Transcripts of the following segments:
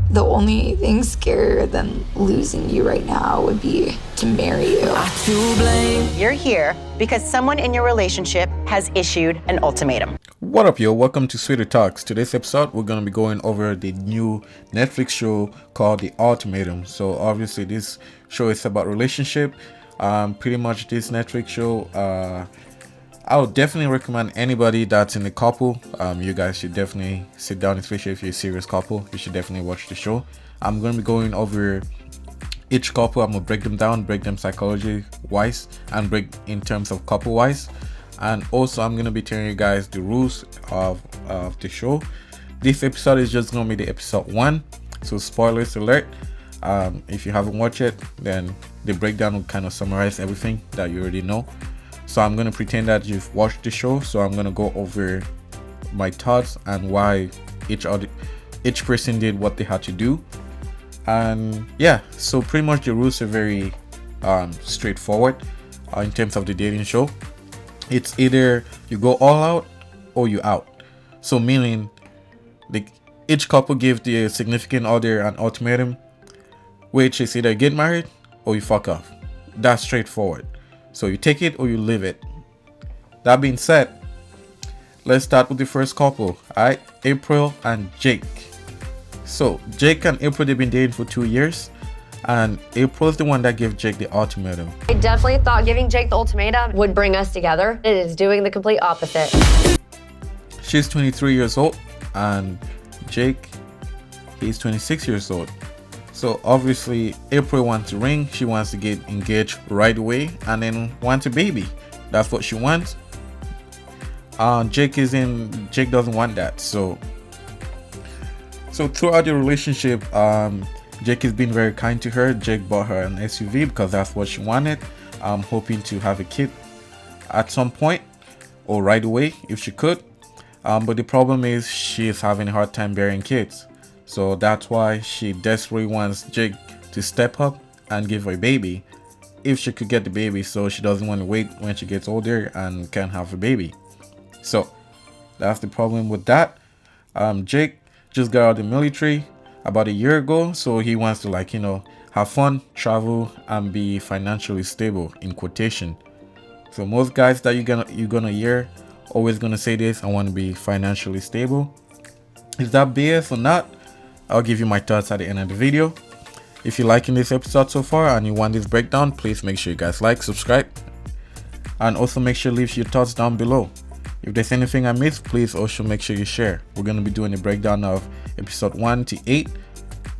The only thing scarier than losing you right now would be to marry you. You're here because someone in your relationship has issued an ultimatum. What up, yo? Welcome to Sweeter Talks. Today's episode, we're going to be going over the new Netflix show called The Ultimatum. So obviously this show is about relationship. Pretty much this Netflix show, I would definitely recommend anybody that's in a couple. You guys should definitely sit down, especially if you're a serious couple. You should definitely watch the show. I'm going to be going over each couple. I'm going to break them down, break them psychology wise, and break in terms of couple wise. And also I'm going to be telling you guys the rules of the show. This episode is just going to be the episode 1. So spoilers alert. If you haven't watched it, then the breakdown will kind of summarize everything that you already know. So I'm going to pretend that you've watched the show. So I'm going to go over my thoughts and why each person did what they had to do. And yeah, so pretty much the rules are very straightforward in terms of the dating show. It's either you go all out or you out. So meaning each couple gives the significant other an ultimatum, which is either get married or you fuck off. That's straightforward. So you take it or you leave it. That being said, let's start with the first couple. Alright, April and Jake. So Jake and April, they've been dating for 2 years, and April is the one that gave Jake the ultimatum. I definitely thought giving Jake the ultimatum would bring us together. It is doing the complete opposite. She's 23 years old and Jake, he's 26 years old. So obviously April wants a ring. She wants to get engaged right away and then wants a baby. That's what she wants. Jake doesn't want that. So throughout the relationship, Jake has been very kind to her. Jake bought her an SUV because that's what she wanted. Hoping to have a kid at some point or right away if she could. But the problem is she is having a hard time bearing kids. So that's why she desperately wants Jake to step up and give her a baby if she could get the baby, so she doesn't want to wait when she gets older and can't have a baby. So that's the problem with that. Jake just got out of the military about a year ago, so he wants to have fun, travel, and be financially stable in quotation. So most guys that you're gonna hear always gonna say this: I want to be financially stable. Is that BS or not? I'll give you my thoughts at the end of the video. If you're liking this episode so far and you want this breakdown, please make sure you guys like, subscribe, and also make sure you leave your thoughts down below. If there's anything I missed, please also make sure you share. We're going to be doing a breakdown of episode 1 to 8.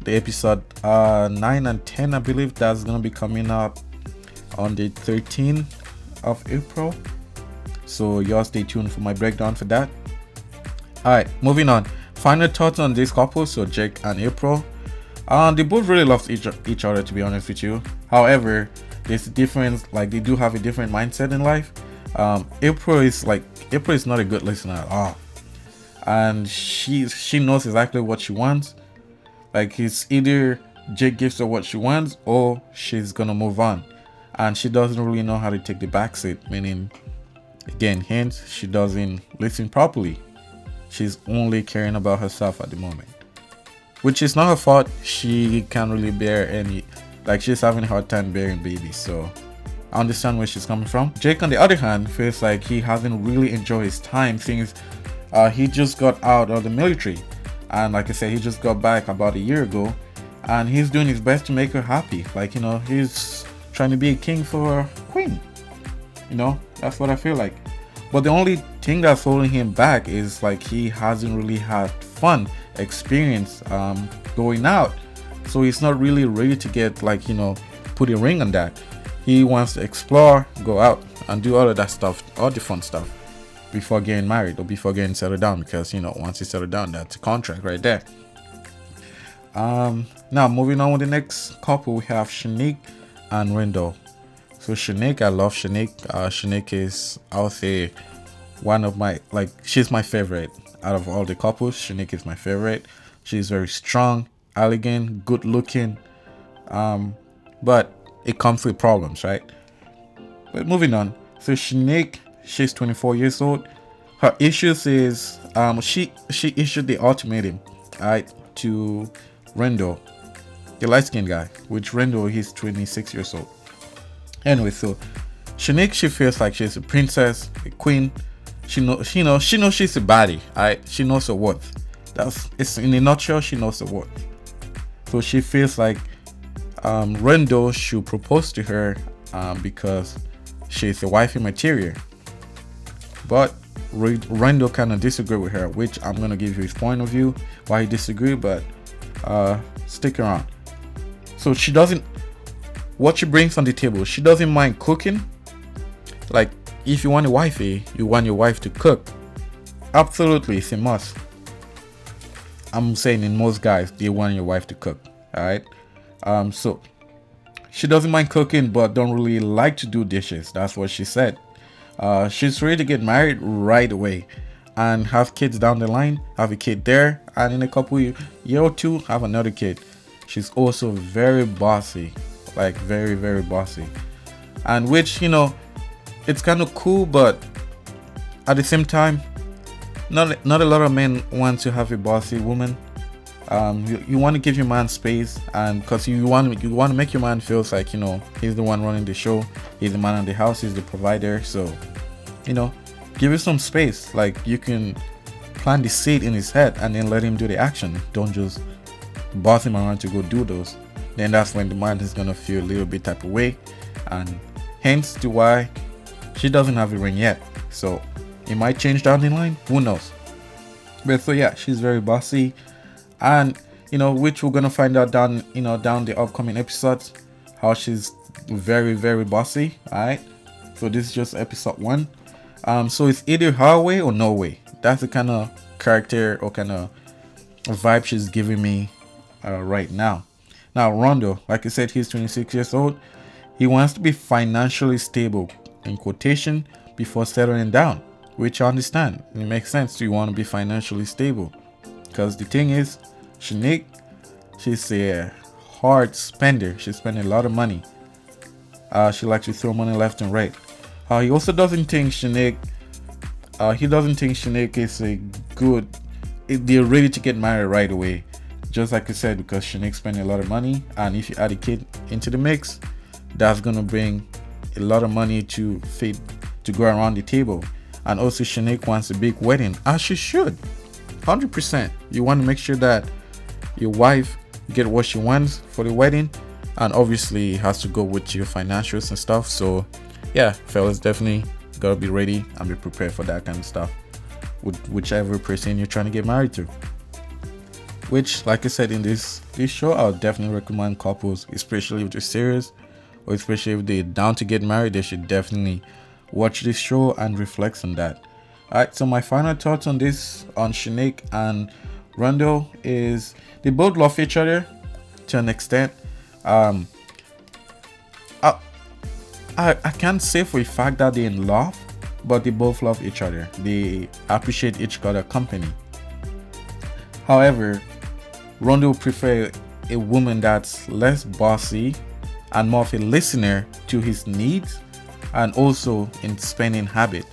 The episode 9 and 10, I believe, that's going to be coming up on the 13th of April. So y'all stay tuned for my breakdown for that. Alright, moving on. Final thoughts on this couple, so Jake and April. They both really love each other, to be honest with you. However, there's a difference, they do have a different mindset in life. April is not a good listener at all, and she knows exactly what she wants. It's either Jake gives her what she wants or she's gonna move on, and she doesn't really know how to take the backseat, meaning, again, hint, she doesn't listen properly. She's only caring about herself at the moment, which is not her fault. She can't really bear any, she's having a hard time bearing babies, so I understand where she's coming from. Jake, on the other hand, feels like he hasn't really enjoyed his time since he just got out of the military, and like I said, he just got back about a year ago, and he's doing his best to make her happy. He's trying to be a king for a queen. That's what I feel like. But the only thing that's holding him back is he hasn't really had fun experience going out, so he's not really ready to get put a ring on that. He wants to explore, go out, and do all of that stuff, all the fun stuff, before getting married or before getting settled down, because once you settle down, that's a contract right there. Now moving on with the next couple, we have Shanique and Rendell. So Shanique, I love Shanique. Shanique is, I would say, one of my, she's my favorite out of all the couples. Shanique is my favorite. She's very strong, elegant, good looking, but it comes with problems, right? But moving on. So Shanique, she's 24 years old. Her issues is she issued the ultimatum, right, to Randall, the light-skinned guy, which Randall, he's 26 years old. Anyway, so Shanique, she feels like she's a princess, a queen. She knows she's a baddie. She knows her worth. It's in a nutshell, she knows her worth. So she feels like Randall should propose to her because she's a wifey material. But Randall kind of disagree with her, which I'm gonna give you his point of view why he disagree, but stick around. So what she brings on the table, she doesn't mind cooking. Like, if you want a wifey, you want your wife to cook. Absolutely, it's a must. I'm saying in most guys, they want your wife to cook. All right. So she doesn't mind cooking, but don't really like to do dishes. That's what she said. She's ready to get married right away and have kids down the line. Have a kid there, and in a couple year or two, have another kid. She's also very bossy, like very, very bossy, and which, it's kind of cool, but at the same time, not a lot of men want to have a bossy woman. You want to give your man space, and because you want to make your man feels like he's the one running the show, he's the man in the house, he's the provider. So give him some space. Like, you can plant the seed in his head and then let him do the action. Don't just boss him around to go do those. Then that's when the man is gonna feel a little bit type of way, and hence to why she doesn't have a ring yet. So it might change down the line, who knows. But so yeah, she's very bossy, and which we're gonna find out down the upcoming episodes, how she's very, very bossy. All right, so this is just episode 1. So it's either her way or no way. That's the kind of character or kind of vibe she's giving me right now. Now Rondo, like I said, he's 26 years old. He wants to be financially stable, in quotation, before settling down, which I understand. It makes sense. You want to be financially stable, because the thing is, Shanique, she's a hard spender. She spends a lot of money. She likes to throw money left and right. He also doesn't think Shanique. He doesn't think Shanique is a good. They're ready to get married right away, just like I said, because Shanique spent a lot of money, and if you add a kid into the mix, that's gonna bring a lot of money to go around the table. And also, Shanique wants a big wedding, as she should. 100%. You want to make sure that your wife get what she wants for the wedding, and obviously it has to go with your financials and stuff. So yeah, fellas, definitely gotta be ready and be prepared for that kind of stuff with whichever person you're trying to get married to. Which, like I said, in this show, I'll definitely recommend couples, especially if they're serious, or especially if they're down to get married, they should definitely watch this show and reflect on that. Alright, so my final thoughts on Shanique and Randall is they both love each other to an extent. I can't say for a fact that they're in love, but they both love each other. They appreciate each other's company. However, Randall prefer a woman that's less bossy and more of a listener to his needs, and also in spending habit.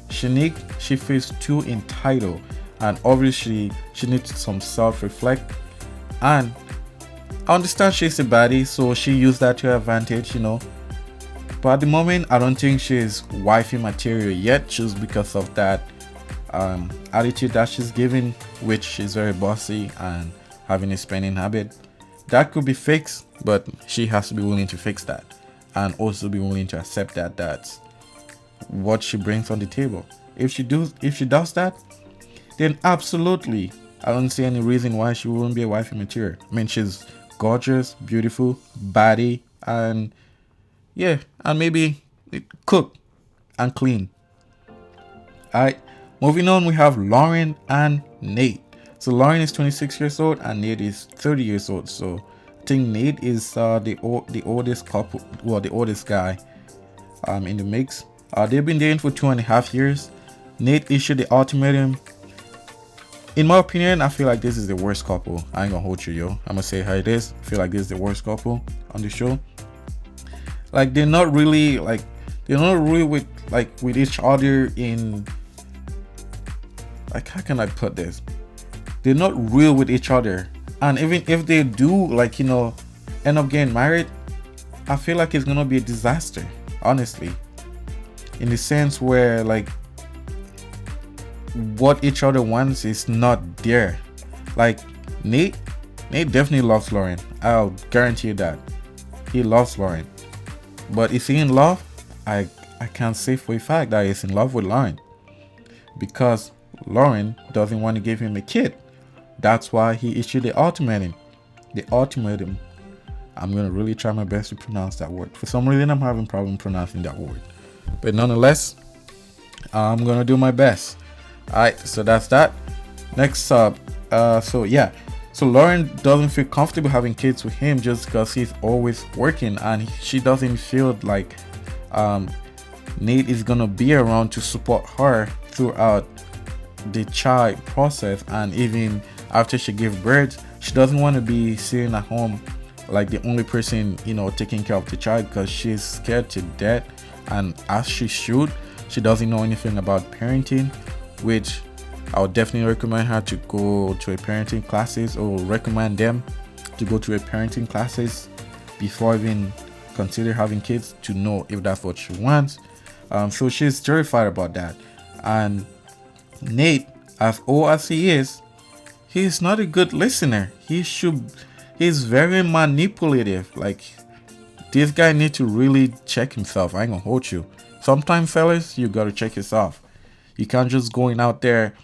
Shanique, she feels too entitled, and obviously she needs some self-reflect. And I understand she's a baddie, so she used that to her advantage, But at the moment, I don't think she's wifey material yet, just because of that attitude that she's giving, which she's very bossy and having a spending habit. That could be fixed, but she has to be willing to fix that, and also be willing to accept that that's what she brings on the table. If she does that, then absolutely, I don't see any reason why she wouldn't be a wifey material. I mean, she's gorgeous, beautiful, baddie, and yeah, and maybe cook and clean. Alright, moving on, we have Lauren and Nate. So Lauren is 26 years old and Nate is 30 years old. So I think Nate is the oldest couple, well, the oldest guy in the mix. They've been dating for 2.5 years. Nate issued the ultimatum. In my opinion, I feel like this is the worst couple. I ain't gonna hold you, yo. I'm gonna say how it is. I feel like this is the worst couple on the show. Like, they're not really with each other in, like, how can I put this? They're not real with each other, And even if they do, like, end up getting married, I feel like it's gonna be a disaster, honestly, in the sense where, like, what each other wants is not there. Like, Nate definitely loves Lauren. I'll guarantee you that he loves Lauren. But is he in love? I can't say for a fact that he's in love with Lauren, because Lauren doesn't want to give him a kid. That's why he issued the ultimatum. The ultimatum. I'm gonna really try my best to pronounce that word. For some reason, I'm having problem pronouncing that word, but nonetheless, I'm gonna do my best. All right, so that's that. Next up, so Lauren doesn't feel comfortable having kids with him just because he's always working, and she doesn't feel like Nate is gonna be around to support her throughout the child process, and even after she gives birth. She doesn't want to be sitting at home like the only person, taking care of the child, because she's scared to death, and as she should. She doesn't know anything about parenting, which I would definitely recommend her to go to a parenting classes, or recommend them to go to a parenting classes before even consider having kids, to know if that's what she wants. So she's terrified about that. And Nate, as old as he is, he's not a good listener. He's very manipulative. Like, this guy needs to really check himself. I ain't gonna hold you. Sometimes, fellas, you gotta check yourself. You can't just going out there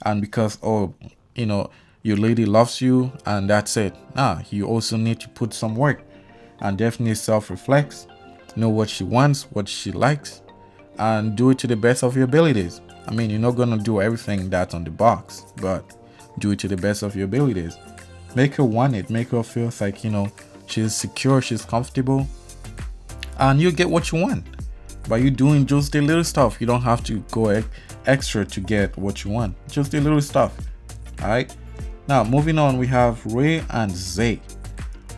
and because your lady loves you and that's it. Nah, you also need to put some work and definitely self-reflect, know what she wants, what she likes, and do it to the best of your abilities. I mean, you're not gonna do everything that's on the box, but do it to the best of your abilities. Make her want it. Make her feel like, she's secure, she's comfortable, and you get what you want by you doing just the little stuff. You don't have to go extra to get what you want. Just the little stuff. All right. Now, moving on, we have Rae and Zy.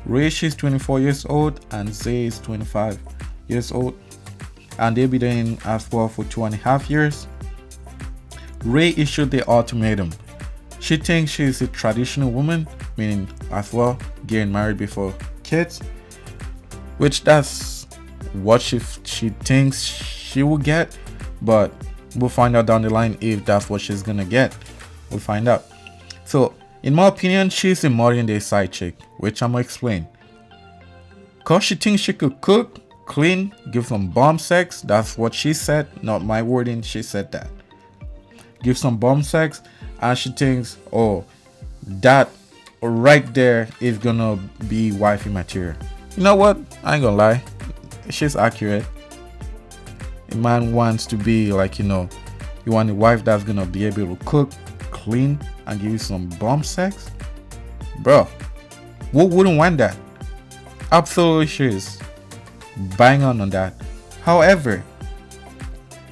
Rae, she's 24 years old, and Zy is 25 years old, and they've been dating as well for 2.5 years. Rae issued the ultimatum. She thinks she's a traditional woman, meaning as well getting married before kids, which that's what she thinks she will get, but we'll find out down the line if that's what she's gonna get. We'll find out. So, in my opinion, she's a modern day side chick, which I'm gonna explain. Cause she thinks she could cook, clean, give some bomb sex. That's what she said, not my wording. She said that. Give some bomb sex, and she thinks, oh, that right there is gonna be wifey material. You know what? I ain't gonna lie. She's accurate. A man wants to be like, you want a wife that's gonna be able to cook, clean, and give you some bomb sex. Bro, who wouldn't want that? Absolutely, she's bang on that. However,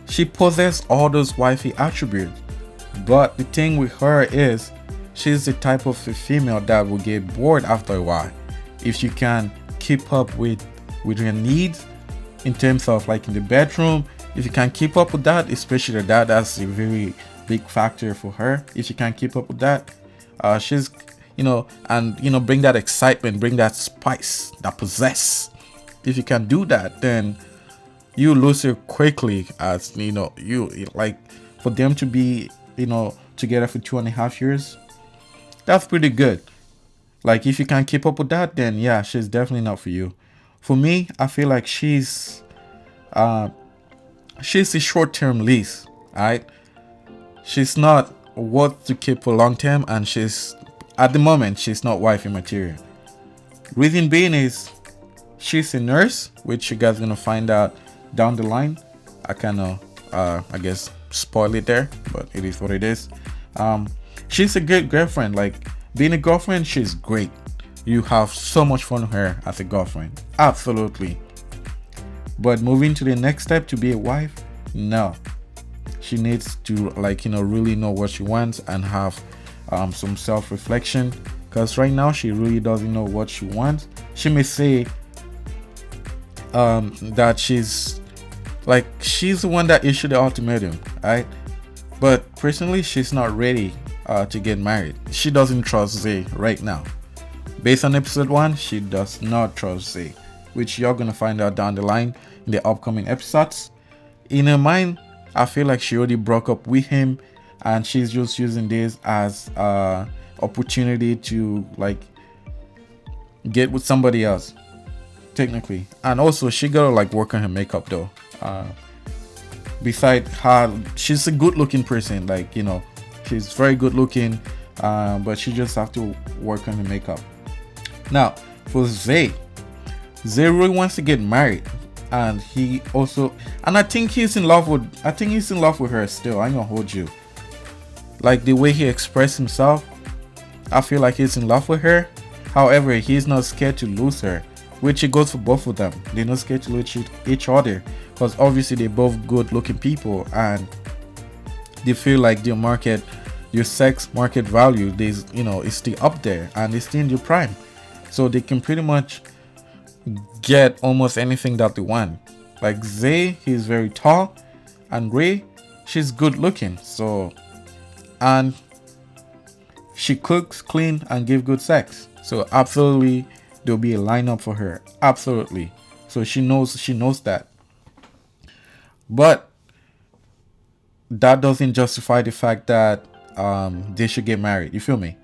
she possesses all those wifey attributes, but the thing with her is she's the type of a female that will get bored after a while if she can keep up with her needs in terms of like in the bedroom. If you can keep up with that, especially that's a very big factor for her. If she can keep up with that, she's bring that excitement, bring that spice, that possess. If you can do that, then you lose her quickly. As you like, for them to be together for 2.5 years, that's pretty good. Like, if you can keep up with that, then yeah, she's definitely not for you. For me, I feel like she's a short-term lease. Alright, she's not worth to keep for long term, and at the moment she's not wifey material. Reason being is she's a nurse, which you guys gonna find out down the line. I kind of I guess spoil it there, but it is what it is. She's a good girlfriend. Like, being a girlfriend, she's great. You have so much fun with her as a girlfriend, absolutely. But moving to the next step to be a wife, no. She needs to really know what she wants and have some self-reflection, because right now she really doesn't know what she wants. She may say that she's the one that issued the ultimatum, right? But personally, she's not ready to get married. She doesn't trust Zy right now. Based on episode 1, she does not trust Zay, which you're gonna find out down the line in the upcoming episodes. In her mind, I feel like she already broke up with him and she's just using this as opportunity to like get with somebody else, technically. And also she gotta like work on her makeup though. Besides her, she's a good looking person, like, you know, she's very good looking, but she just have to work on her makeup. Now for Zay really wants to get married, and he also, and I think he's in love with her still. I ain't gonna hold you. Like the way he expressed himself, I feel like he's in love with her. However, he's not scared to lose her, which it goes for both of them. They're not scared to lose each other, because obviously they're both good looking people and they feel like your sex market value, is still up there and it's still in your prime, so they can pretty much get almost anything that they want. Like Zay, he's very tall, and Rae, she's good looking, so, and she cooks, clean, and give good sex. So absolutely there'll be a lineup for her, absolutely. So she knows that. But that doesn't justify the fact that they should get married, you feel me?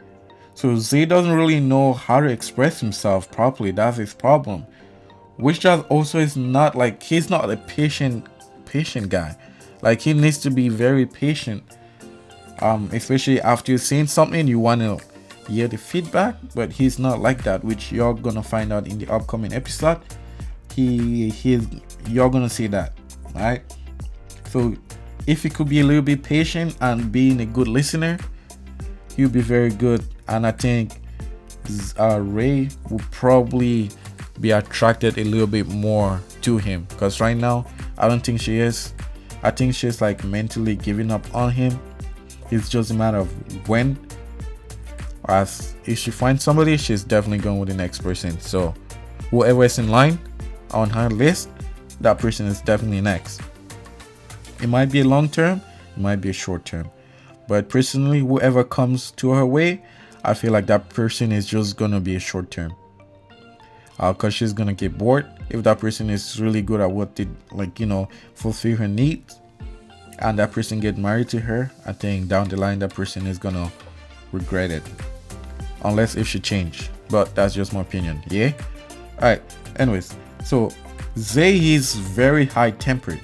So Zay doesn't really know how to express himself properly. That's his problem. Which just also is not like, he's not a patient guy. Like he needs to be very patient, especially after you've seen something, you want to hear the feedback. But he's not like that, which you're gonna find out in the upcoming episode. You're gonna see that, right? So if he could be a little bit patient and being a good listener, he'll be very good. And I think Rae will probably be attracted a little bit more to him, because right now I don't think she is. I think she's like mentally giving up on him. It's just a matter of when. As if she finds somebody, she's definitely going with the next person. So whoever is in line on her list, that person is definitely next. It might be a long term, it might be a short term, but personally, whoever comes to her way, I feel like that person is just gonna be a short term, because she's gonna get bored. If that person is really good at what they like, fulfill her needs, and that person get married to her, I think down the line that person is gonna regret it, unless if she change. But that's just my opinion. Yeah. All right. Anyways, so Zay is very high tempered,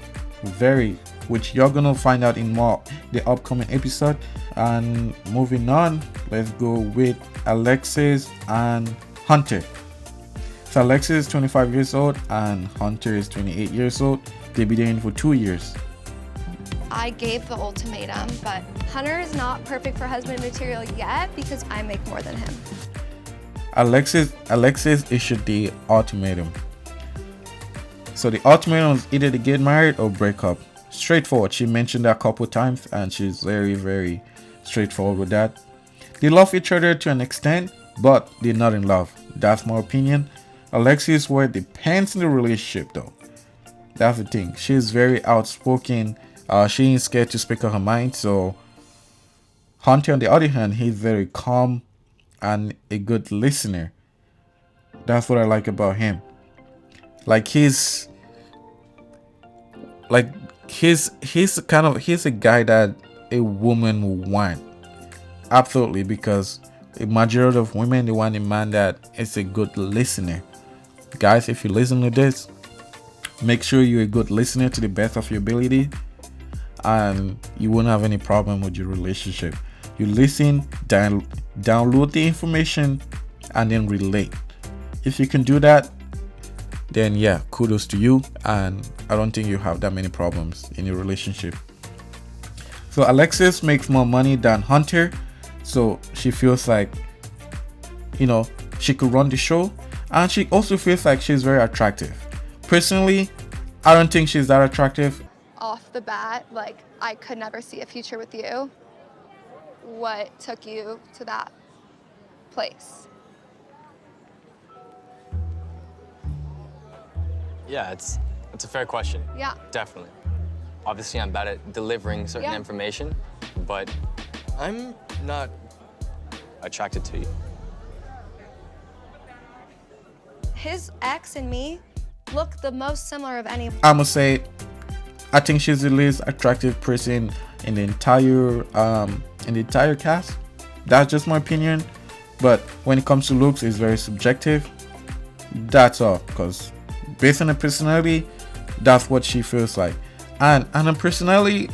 which you're gonna find out in more the upcoming episode. And moving on, let's go with Alexis and Hunter. So Alexis is 25 years old and Hunter is 28 years old. They've been dating for 2 years. I gave the ultimatum, but Hunter is not perfect for husband material yet because I make more than him. Alexis issued the ultimatum. So the ultimatum is either to get married or break up. Straightforward. She mentioned that a couple times and she's very, very straightforward with that. They love each other to an extent, but they're not in love. That's my opinion. Alexis where it depends on the relationship though. That's the thing. She's very outspoken. She ain't scared to speak on her mind. So Hunter on the other hand, he's very calm and a good listener. That's what I like about him. Like he's a guy that a woman will want. Absolutely, because a majority of women, they want a man that is a good listener. Guys, if you listen to this, make sure you're a good listener to the best of your ability, and you won't have any problem with your relationship. You listen, download the information, and then relate. If you can do that, then yeah, kudos to you, and I don't think you have that many problems in your relationship. So Alexis makes more money than Hunter, so she feels like, she could run the show, and she also feels like she's very attractive. Personally, I don't think she's that attractive. Off the bat, I could never see a future with you. What took you to that place? Yeah, it's a fair question. Yeah. Definitely. Obviously, I'm bad at delivering certain information, but I'm not attracted to you. His ex and me look the most similar of any. I'ma say, I think she's the least attractive person in the entire cast. That's just my opinion. But when it comes to looks, it's very subjective. That's all. Because based on her personality, that's what she feels like. And her personality,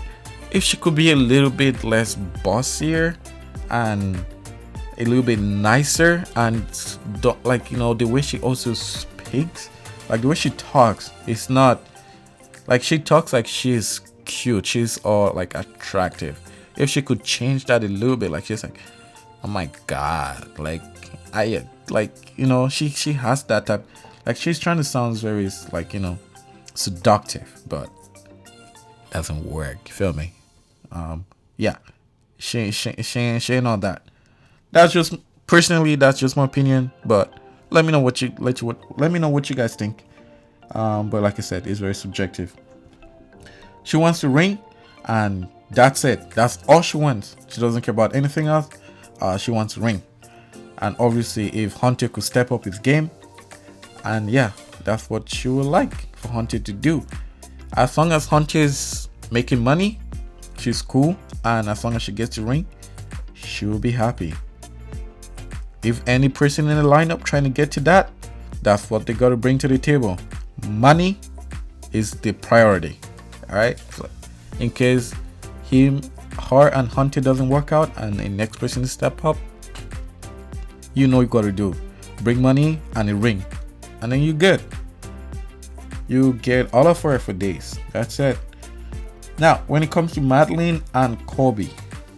if she could be a little bit less bossier and a little bit nicer, and like, you know, the way she also speaks, like the way she talks, it's not like she talks like she's cute, she's all like attractive. If she could change that a little bit, like she's like, oh my god, like I like, you know, she has that type, like she's trying to sound very like, you know, seductive, but doesn't work, you feel me? Yeah, she ain't all that. That's just personally, that's just my opinion, but let me know what you let me know what you guys think. But like I said, it's very subjective. She wants to ring, and that's it. That's all she wants. She doesn't care about anything else. She wants to ring. And obviously, if Hunter could step up his game, and yeah, that's what she would like for Hunter to do. As long as Hunter's making money, she's cool, and as long as she gets to ring, she will be happy. If any person in the lineup trying to get to that, that's what they got to bring to the table. Money is the priority. All right, so in case her and Hunter doesn't work out and the next person to step up, you know you got to do bring money and a ring, and then you good. You get all of her for days. That's it. Now, when it comes to Madeline and Kobe,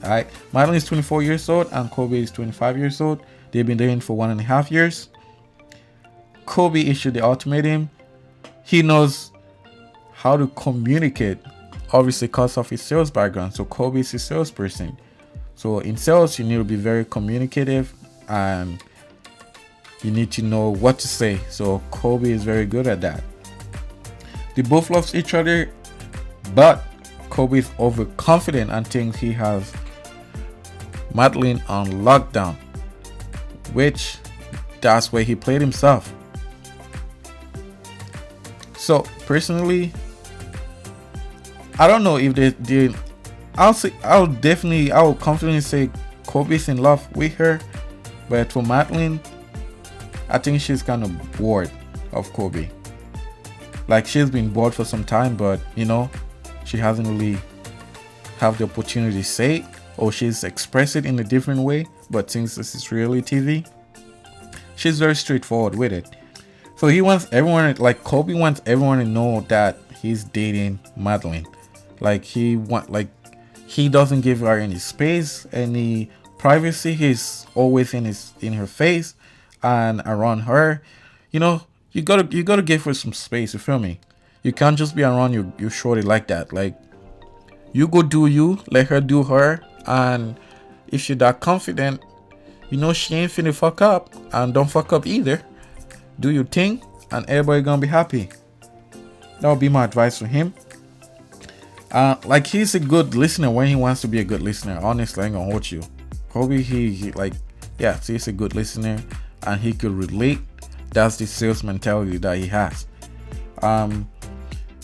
all right, Madeline is 24 years old and Kobe is 25 years old. They've been dating for 1.5 years. Kobe issued the ultimatum. He knows how to communicate, obviously because of his sales background. So Kobe is a salesperson. So in sales, you need to be very communicative and you need to know what to say. So Kobe is very good at that. They both love each other, but Kobe is overconfident and thinks he has Madeline on lockdown, which that's where he played himself. So personally, I don't know if they did. I would confidently say Kobe's in love with her, but for Madeline, I think she's kind of bored of Kobe. Like she's been bored for some time, but you know, she hasn't really have the opportunity to say it, or she's expressed it in a different way. But since this is reality TV, she's very straightforward with it. So he wants everyone, like Kobe wants everyone to know that he's dating Madeline. Like he doesn't give her any space, any privacy. He's always in her face and around her. You know, you gotta give her some space. You feel me? You can't just be around you shorty like that. Like you go do you, let her do her, and if she's that confident, you know she ain't finna fuck up, and don't fuck up either. Do your thing, and everybody gonna be happy. That would be my advice for him. Like he's a good listener when he wants to be a good listener. Honestly, I ain't gonna hold you. Kobe, he like, yeah, he's a good listener, and he could relate. That's the sales mentality that he has.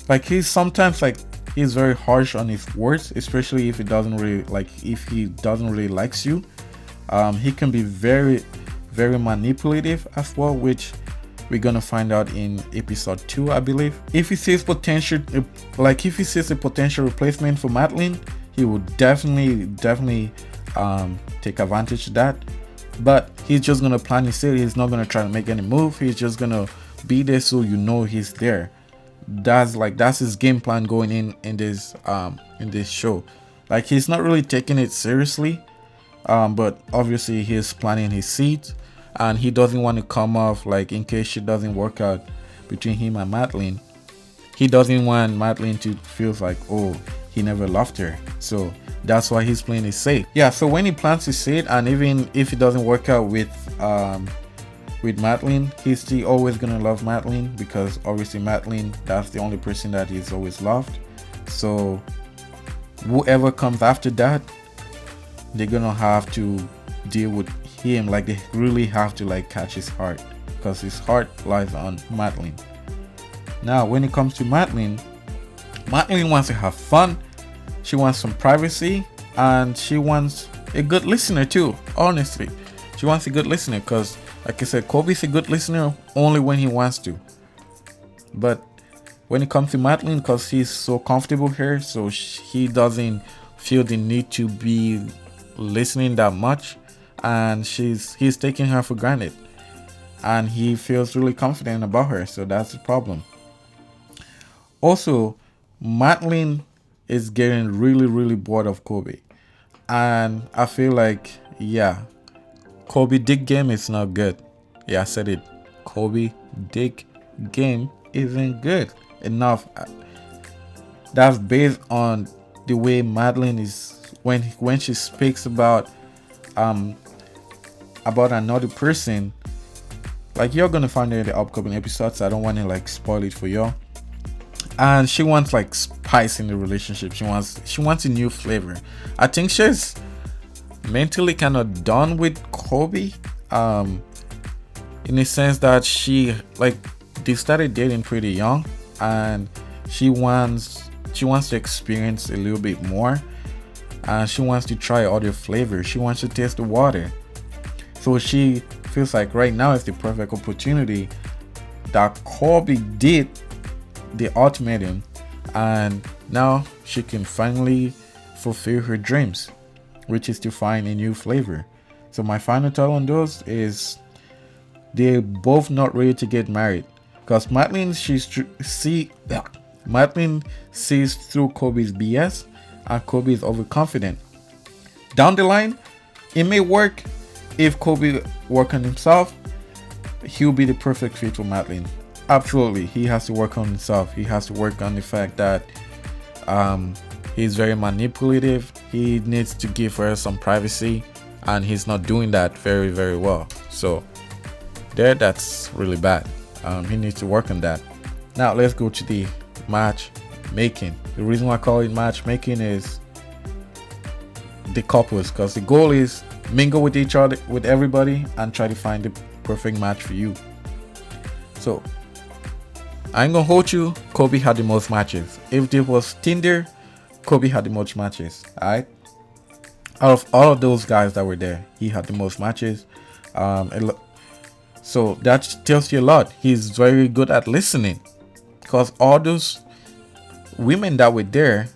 Like he's sometimes like he's very harsh on his words, especially if he doesn't really likes you. He can be very, very manipulative as well, which we're gonna find out in episode 2, I believe. If he sees potential, like if he sees a potential replacement for Madeline, he will definitely take advantage of that. But he's just gonna plan his city. He's not gonna try to make any move. He's just gonna be there so you know he's there. That's his game plan going in this show. Like he's not really taking it seriously, but obviously he's planting his seeds, and he doesn't want to come off like, in case shit doesn't work out between him and Madeline, he doesn't want Madeline to feel like, oh, he never loved her. So that's why he's playing it safe. Yeah, so when he plants his seed, and even if it doesn't work out with Madeline, he's still always gonna love Madeline, because obviously Madeline, that's the only person that he's always loved. So whoever comes after that, they're gonna have to deal with him. Like they really have to like catch his heart, because his heart lies on Madeline. Now, when it comes to Madeline wants to have fun. She wants some privacy, and she wants a good listener too. Honestly, she wants a good listener because, like I said, Kobe's a good listener only when he wants to. But when it comes to Madeline, because he's so comfortable here, so he doesn't feel the need to be listening that much, and he's taking her for granted, and he feels really confident about her. So that's the problem. Also, Madeline is getting really bored of Kobe, and I feel like, yeah, Kobe dick game is not good. Yeah, I said it. Kobe dick game isn't good enough. That's based on the way Madeline is when she speaks about another person. Like, you're gonna find it in the upcoming episodes. I don't want to like spoil it for y'all. And she wants like spice in the relationship. She wants a new flavor. I think she's mentally kind of done with Kobe, in the sense that they started dating pretty young, and she wants to experience a little bit more, and she wants to try other flavors. She wants to taste the water. So she feels like right now is the perfect opportunity that Kobe did the ultimatum, and now she can finally fulfill her dreams, which is to find a new flavor. So my final thought on those is they're both not ready to get married, because Madeline sees through Kobe's BS, and Kobe is overconfident. Down the line, it may work. If Kobe work on himself, he'll be the perfect fit for Madeline. Absolutely, he has to work on himself. He has to work on the fact that he's very manipulative. He needs to give her some privacy, and he's not doing that very well. So that's really bad. He needs to work on that. Now let's go to the matchmaking. The reason why I call it matchmaking is the couples, because the goal is mingle with each other, with everybody, and try to find the perfect match for you. So I ain't gonna hold you. Kobe had the most matches. If there was Tinder, Kobe had the most matches. Alright. Out of all of those guys that were there, he had the most matches. So that tells you a lot. He's very good at listening, because all those women that were there,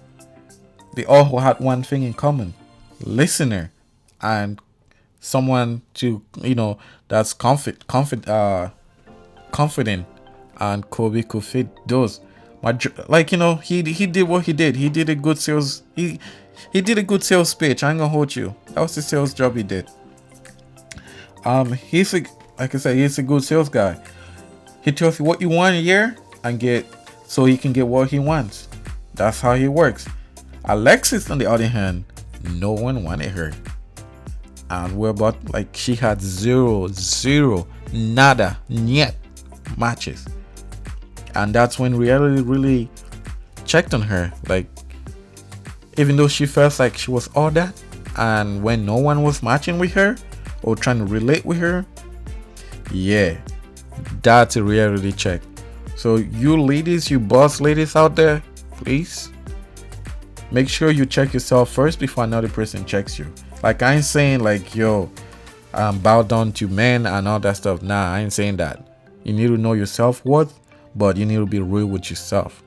they all had one thing in common: listener, and someone to that's confident. And Kobe could fit those. He did what he did. He did a good sales. He did a good sales pitch. I ain't gonna hold you. That was the sales job he did. He's a good sales guy. He tells you what you want a year and so he can get what he wants. That's how he works. Alexis, on the other hand, no one wanted her, and she had zero, nada, niet matches. And that's when reality really checked on her. Like, even though she felt like she was all that, and when no one was matching with her or trying to relate with her, yeah, that's a reality check. So you ladies, you boss ladies out there, please make sure you check yourself first before another person checks you. Like, I ain't saying like, yo, bow down to men and all that stuff. Nah, I ain't saying that. You need to know your self-worth, but you need to be real with yourself.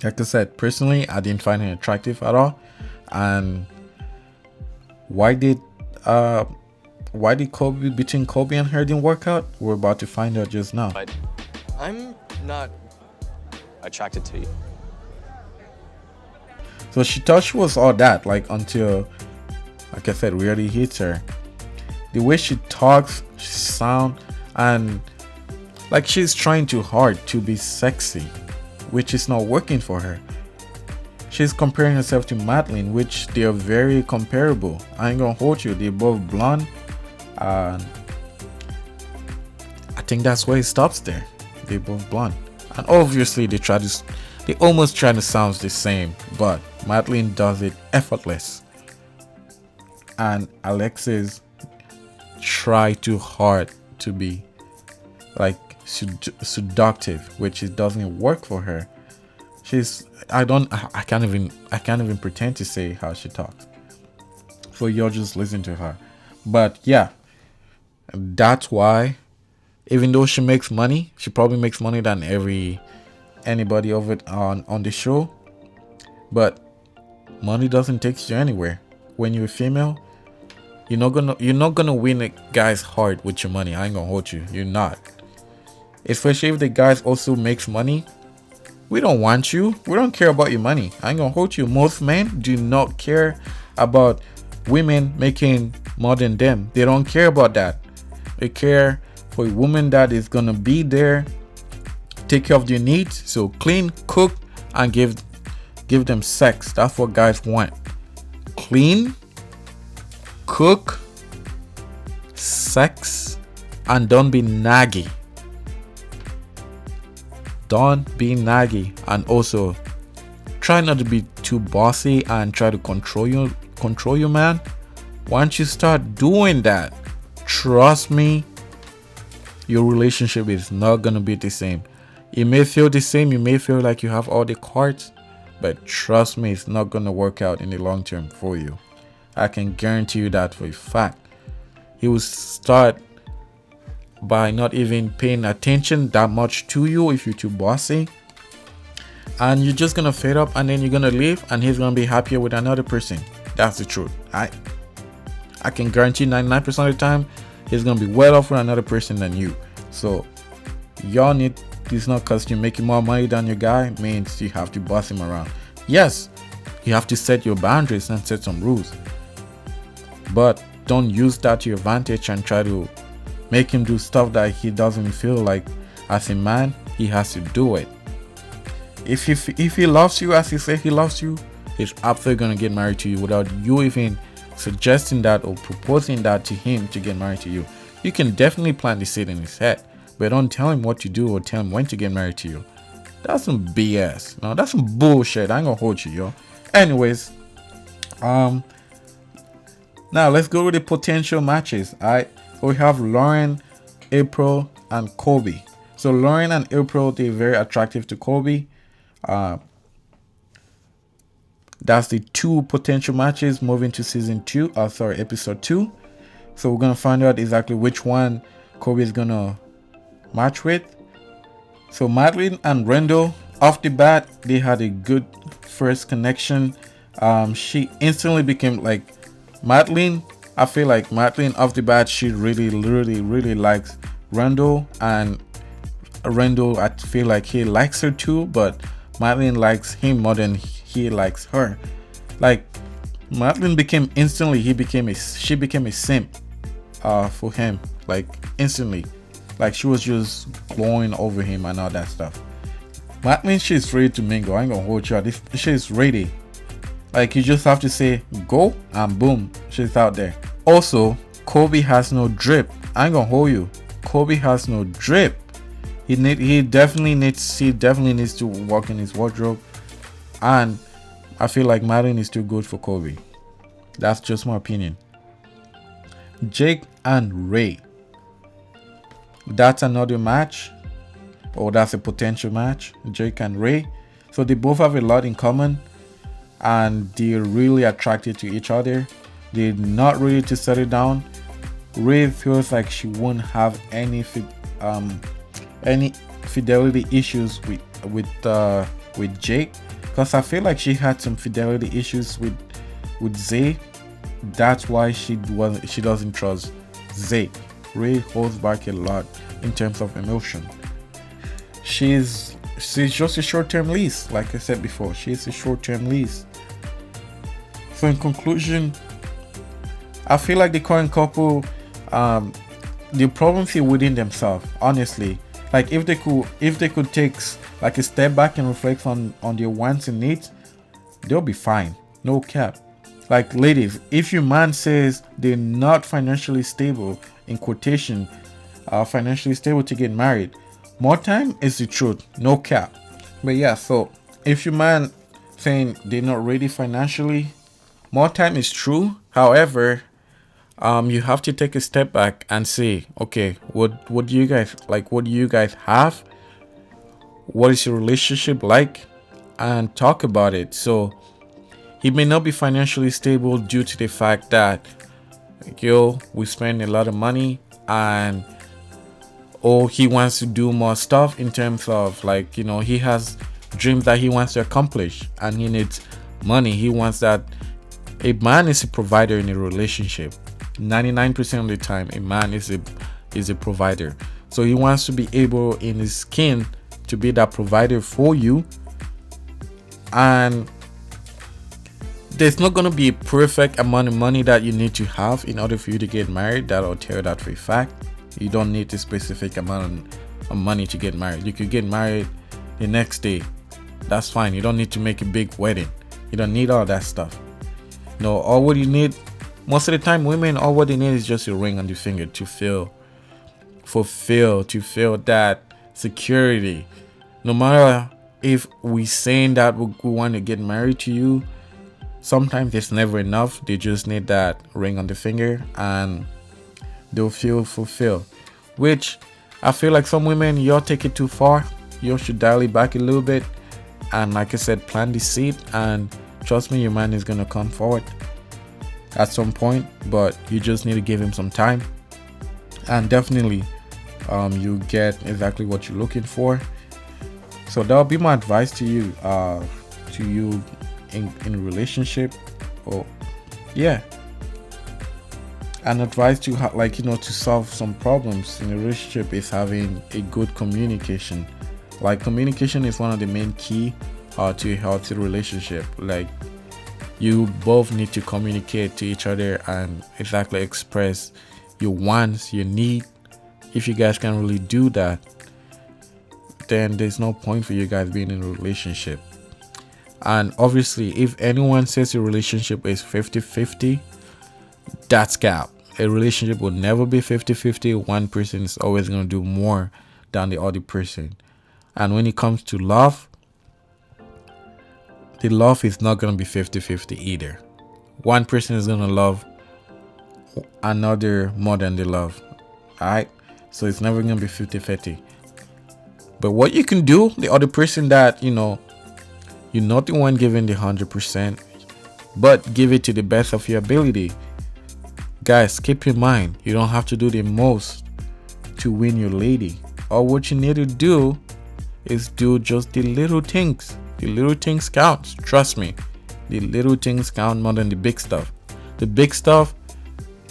Like I said, personally, I didn't find her attractive at all. And why did Kobe, between Kobe and her, didn't work out? We're about to find out just now. But I'm not attracted to you. So she thought she was all that, until, like I said, reality hits her. The way she talks, she sounds, and like she's trying too hard to be sexy, which is not working for her. She's comparing herself to Madeline, which they are very comparable. I ain't gonna hold you. They're both blonde. I think that's where it stops there. They're both blonde. And obviously they almost try to sound the same, but Madeline does it effortless. And Alexis try too hard to be like seductive, which it doesn't work for her. I can't even pretend to say how she talks. So you'll just listen to her. But yeah, that's why, even though she makes money, she probably makes money than anybody of it on the show. But money doesn't take you anywhere. When you're a female, you're not gonna win a guy's heart with your money. I ain't gonna hold you. You're not. Especially if the guys also makes money. We don't want you. We don't care about your money. I ain't gonna hold you. Most men do not care about women making more than them. They don't care about that. They care for a woman that is gonna be there, take care of their needs. So clean, cook, and give them sex. That's what guys want. Clean, cook, sex, and don't be naggy. Don't be naggy. And also try not to be too bossy and try to control your man. Once you start doing that, trust me, your relationship is not gonna be the same. You may feel the same, you may feel like you have all the cards, but trust me, it's not gonna work out in the long term for you. I can guarantee you that for a fact. He will start by not even paying attention that much to you if you're too bossy, and you're just gonna fade up, and then you're gonna leave, and he's gonna be happier with another person. That's the truth. I can guarantee 99% of the time he's gonna be well off with another person than you. So y'all need, it's not because you're making more money than your guy means you have to boss him around. Yes, you have to set your boundaries and set some rules, but don't use that to your advantage and try to make him do stuff that he doesn't feel like. As a man, he has to do it. If he loves you as he says he loves you, he's absolutely gonna get married to you without you even suggesting that or proposing that to him to get married to you. You can definitely plant the seed in his head, but don't tell him what to do or tell him when to get married to you. That's some BS. No, that's some bullshit. I ain't gonna hold you, yo. Anyways, now let's go with the potential matches. Alright, so we have Lauren, April, and Kobe. So Lauren and April, they're very attractive to Kobe. That's the two potential matches moving to episode 2. So we're gonna find out exactly which one Kobe is gonna match with. So Madeline and Randall, off the bat, they had a good first connection. She instantly became like Madeline. I feel like Madeline off the bat, she really likes Randall, and Randall, I feel like he likes her too, but Madeline likes him more than he likes her. Like Madeline she became a simp for him, like instantly. Like she was just glowing over him and all that stuff. Madeline, she's ready to mingle. I ain't gonna hold you. She's ready. Like you just have to say go and boom, she's out there. Also, Kobe has no drip. I ain't gonna hold you. Kobe has no drip. He definitely needs to work in his wardrobe, and I feel like Madeline is too good for Kobe. That's just my opinion. Jake and Rae. That's another match, or that's a potential match. Jake and Rae. So they both have a lot in common, and they're really attracted to each other. They're not ready to settle down. Rae feels like she won't have any fidelity issues with Jake, because I feel like she had some fidelity issues with Zy. That's why she doesn't trust Zy. Rae holds back a lot in terms of emotion. She's just a short-term lease, like I said before. She's a short-term lease. So in conclusion, I feel like the current couple, the problems are within themselves, honestly. Like if they could take like a step back and reflect on their wants and needs, they'll be fine. No cap. Like ladies, if your man says they're not financially stable, in quotation, financially stable to get married, more time is the truth. No cap. But yeah, so if your man saying they're not ready financially, more time is true. However, you have to take a step back and say, okay, what do you guys like? What do you guys have? What is your relationship like? And talk about it. So he may not be financially stable due to the fact that, we spend a lot of money, and he wants to do more stuff in terms of like, he has dreams that he wants to accomplish and he needs money. He wants that. A man is a provider in a relationship. 99% of the time, a man is a provider. So he wants to be able in his skin to be that provider for you. And there's not going to be a perfect amount of money that you need to have in order for you to get married. That'll tell you that for a fact. You don't need a specific amount of money to get married. You could get married the next day. That's fine. You don't need to make a big wedding. You don't need all that stuff. No, all what you need, most of the time, women, all what they need is just a ring on the finger to feel that security. No matter if we saying that we want to get married to you, sometimes it's never enough. They just need that ring on the finger and they'll feel fulfilled. Which I feel like some women, y'all take it too far. You should dial it back a little bit. And like I said, plant the seed, and trust me, your man is gonna come forward at some point, but you just need to give him some time, and definitely you get exactly what you're looking for. So that'll be my advice to you in a relationship. An advice to to solve some problems in a relationship is having a good communication. Like, communication is one of the main key to a healthy relationship. Like, you both need to communicate to each other and exactly express your wants, your need. If you guys can really do that, then there's no point for you guys being in a relationship. And obviously, if anyone says a relationship is 50-50, that's cap. A relationship will never be 50-50. One person is always going to do more than the other person. And when it comes to love, the love is not going to be 50-50 either. One person is going to love another more than they love. Alright? So it's never going to be 50-50. But what you can do, the other person that, you're not the one giving the 100%, but give it to the best of your ability. Guys, keep in mind, you don't have to do the most to win your lady. All what you need to do is do just the little things. The little things count. Trust me, the little things count more than the big stuff. The big stuff,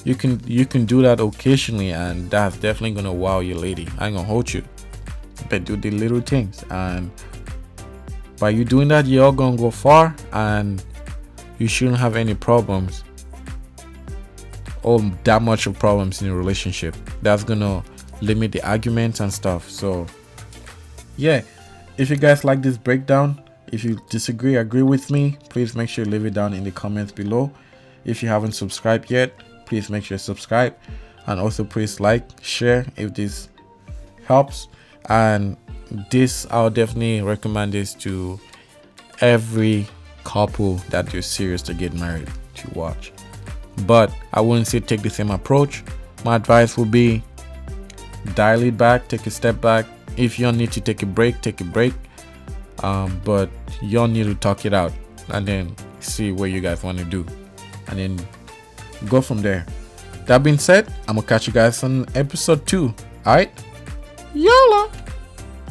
you can do that occasionally, and that's definitely gonna wow your lady. I ain't gonna hold you, but do the little things, and by you doing that, you're all gonna go far, and you shouldn't have any problems or that much of problems in a relationship. That's gonna limit the arguments and stuff. So yeah, if you guys like this breakdown, if you disagree, agree with me, please make sure you leave it down in the comments below. If you haven't subscribed yet, please make sure you subscribe, and also please like, share if this helps. And this, I'll definitely recommend this to every couple that you're serious to get married to watch. But I wouldn't say take the same approach. My advice would be dial it back, take a step back. If you need to take a break, take a break. But you'll need to talk it out and then see what you guys want to do, and then go from there. That being said, I'm gonna catch you guys on episode 2. Alright? YOLO!